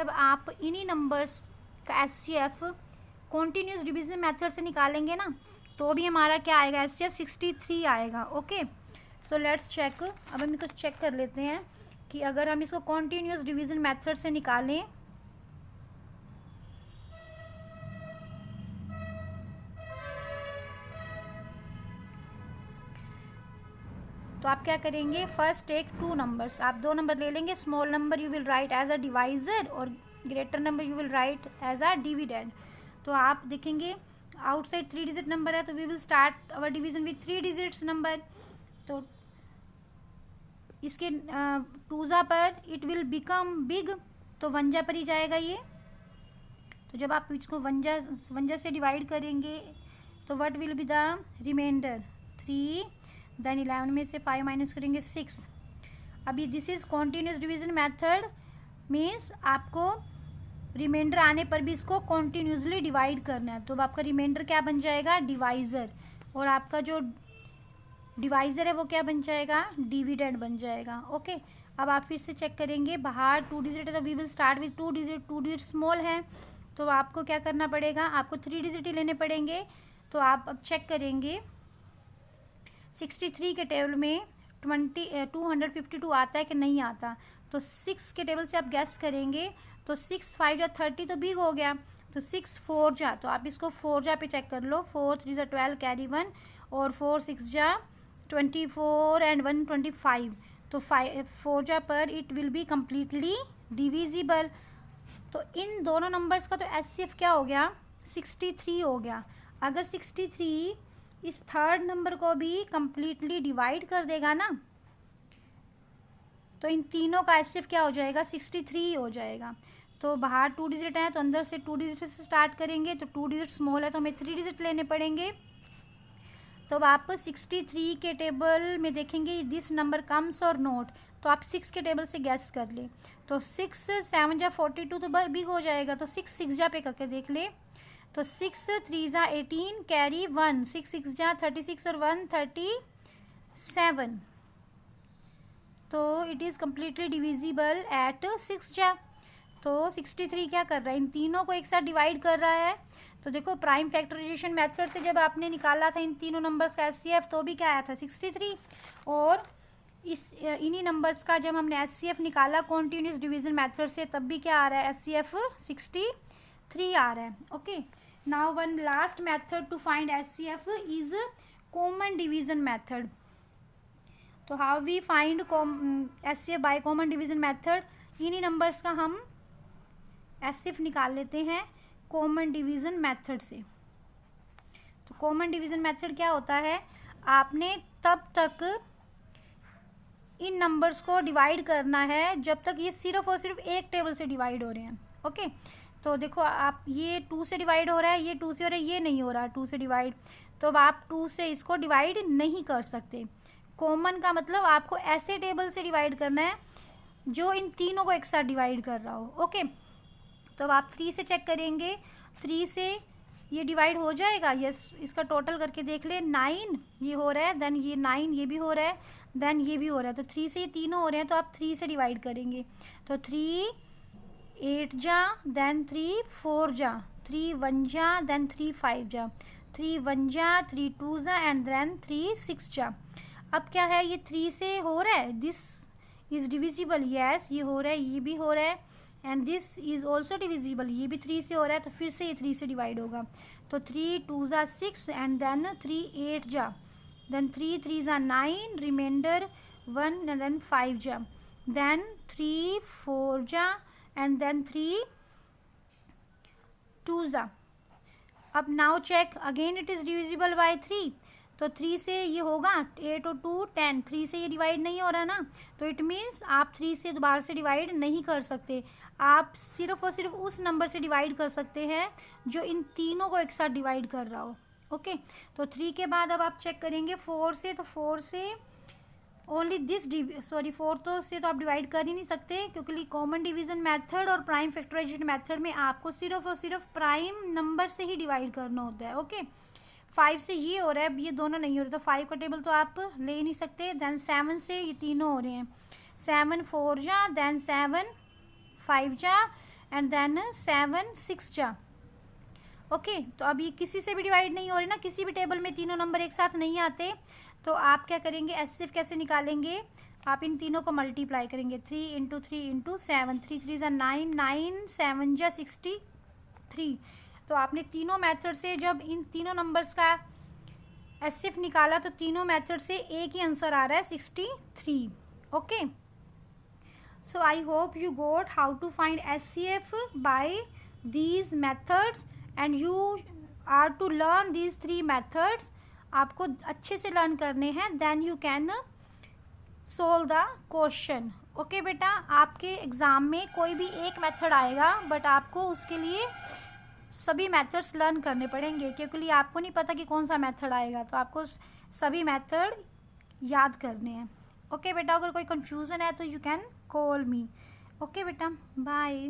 जब आप इन्हीं नंबर्स का एचसीएफ कॉन्टीन्यूस डिवीजन मेथड से निकालेंगे ना, तो भी हमारा क्या आएगा, एचसीएफ 63 आएगा। Okay, so let's check. अब हम इसको चेक कर लेते हैं कि अगर हम इसको कॉन्टीन्यूस डिवीजन मेथड से निकालें तो आप क्या करेंगे, फर्स्ट टेक टू नंबर्स, आप दो नंबर ले लेंगे। Small number you will write as a divisor और greater number you will write as a dividend. तो आप देखेंगे आउटसाइड 3 डिजिट नंबर है, तो we will start our division with 3 digits number. तो इसके टूजा पर इट विल बिकम बिग, तो वंजा पर ही जाएगा ये। तो जब आप इसको वंजा से डिवाइड करेंगे तो what will be the reminder, 3, then 11 में से 5 माइनस करेंगे 6। अभी this is continuous division method, means आपको रिमाइंडर आने पर भी इसको कॉन्टिन्यूसली डिवाइड करना है। तो अब आपका रिमाइंडर क्या बन जाएगा, डिवाइजर, और आपका जो डिवाइजर है वो क्या बन जाएगा, डिविडेंड बन जाएगा। ओके, अब आप फिर से चेक करेंगे, बाहर 2 डिजिट है तो we will start with 2 digit. 2 digit small है तो आपको क्या करना पड़ेगा, आपको 3 डिजिट ही लेने पड़ेंगे। तो आप अब चेक करेंगे 63 के टेबल में 252 आता है कि नहीं आता। तो 6 के टेबल से आप गैस करेंगे तो 6 5 या 30 तो बिग हो गया, तो 6 4 जा, तो आप इसको 4 जा पे चेक कर लो। 4 3 जा 12 कैरी 1, और 4 6 जा 24 एंड 1 25। तो 4 जा पर it will be completely divisible. तो इन दोनों नंबर्स का तो एचसीएफ क्या हो गया, 63 हो गया। अगर 63 इस थर्ड नंबर को भी कम्प्लीटली डिवाइड कर देगा ना, तो इन तीनों का एचसीएफ क्या हो जाएगा, 63 हो जाएगा। तो बाहर 2 डिजिट है तो अंदर से 2 डिजिट से स्टार्ट करेंगे, तो 2 डिजिट स्मॉल है तो हमें 3 डिजिट लेने पड़ेंगे। तो अब आप 63 के टेबल में देखेंगे दिस नंबर कम्स और नोट, तो आप 6 के टेबल से गैस कर ले। तो 6 7 जा 42 तो बिग हो जाएगा, तो 6 6 जा पे करके देख ले। तो 6 3 जा 18 कैरी 1, 6 6 जा 36 और 1 37। तो it is completely divisible at 6 जा। तो 63 क्या कर रहा है, इन तीनों को एक साथ डिवाइड कर रहा है। तो देखो प्राइम फैक्टराइजेशन मेथड से जब आपने निकाला था इन तीनों नंबर्स का एचसीएफ, तो भी क्या आया था, 63। और इन्हीं नंबर्स का जब हमने एचसीएफ निकाला कॉन्टिन्यूस डिवीजन मेथड से, तब भी क्या आ रहा है, एचसीएफ 63 आ रहा है। Okay, now one last method to find HCF is common division method. तो how we find HCF by common division method, इन्हीं नंबर्स का हम एचसीएफ निकाल लेते हैं कॉमन डिवीजन मेथड से। तो कॉमन डिवीजन मेथड क्या होता है, आपने तब तक इन नंबर्स को डिवाइड करना है जब तक ये सिर्फ और सिर्फ एक टेबल से डिवाइड हो रहे हैं। ओके, तो देखो आप ये 2 से डिवाइड हो रहा है, ये 2 से हो रहा है, ये नहीं हो रहा है 2 से डिवाइड, तो अब आप 2 से इसको डिवाइड नहीं कर सकते। कॉमन का मतलब आपको ऐसे टेबल से डिवाइड करना है जो इन तीनों को एक साथ डिवाइड कर रहा हो। ओके, तो अब आप 3 से चेक करेंगे, 3 से ये डिवाइड हो जाएगा, यस, इसका टोटल करके देख ले, 9 ये हो रहा है, देन ये 9 ये भी हो रहा है, देन ये भी हो रहा है। तो 3 से ये तीनों हो रहे हैं, तो आप 3 से डिवाइड करेंगे। तो 3 8 जा, देन 3 4 जा, 3 1 जा, देन 3 5 जा, 3 1 जा, 3 2 जा, एंड देन 3 6 जा। अब क्या है, ये 3 से हो रहा है, दिस इज डिविजिबल, यस ये हो रहा है, ये भी हो रहा है, and this is also divisible, ये भी 3 से हो रहा है, तो फिर से ये 3 से डिवाइड होगा। तो 3 2 जा 6, एंड देन 3 8 जा, देन 3 3 जा 9, रिमाइंडर 1, एंड देन 5 जा, देन 3 4 जा, एंड देन 3 2 जा। अब now check again, it is divisible by 3। तो 3 से ये होगा 8 और 2 10, 3 से ये डिवाइड नहीं हो रहा ना, तो इट मीन्स आप 3 से दोबारा से डिवाइड नहीं कर सकते। आप सिर्फ और सिर्फ उस नंबर से डिवाइड कर सकते हैं जो इन तीनों को एक साथ डिवाइड कर रहा हो। ओके, तो 3 के बाद अब आप चेक करेंगे 4 से, तो 4 से ओनली दिस 4 तो से तो आप डिवाइड कर ही नहीं सकते, क्योंकि कॉमन डिवीजन मेथड और प्राइम फैक्टराइजेशन मेथड में आपको सिर्फ और सिर्फ प्राइम नंबर से ही डिवाइड करना होता है। ओके, 5 से ये हो रहा है, ये दोनों नहीं हो रहे, तो 5 का टेबल तो आप ले ही नहीं सकते। देन 7 से ये तीनों हो रहे हैं, 7 4 जा, देन 7 5 जा, एंड देन 7 6 जा। ओके, तो अब ये किसी से भी डिवाइड नहीं हो रही ना, किसी भी टेबल में तीनों नंबर एक साथ नहीं आते, तो आप क्या करेंगे, एचसीएफ कैसे निकालेंगे, आप इन तीनों को मल्टीप्लाई करेंगे, 3 इंटू 3 इंटू 7, 3 3 जा 9, 9 7 जा 63। तो आपने तीनों मेथड से जब इन तीनों नंबर्स का एचसीएफ निकाला तो तीनों मेथड से एक ही आंसर आ रहा है 63। Okay, so I hope you got how to find HCF by these methods and you are to learn these 3 methods। आपको अच्छे से लर्न करने हैं, then you can solve the question। Okay बेटा, आपके एग्ज़ाम में कोई भी एक मेथड आएगा बट आपको उसके लिए सभी मेथड्स लर्न करने पड़ेंगे, क्योंकि आपको नहीं पता कि कौन सा मेथड आएगा, तो आपको सभी मेथड याद करने हैं। ओके बेटा, अगर कोई कंफ्यूजन है तो you can call me. Okay बेटा, बाय।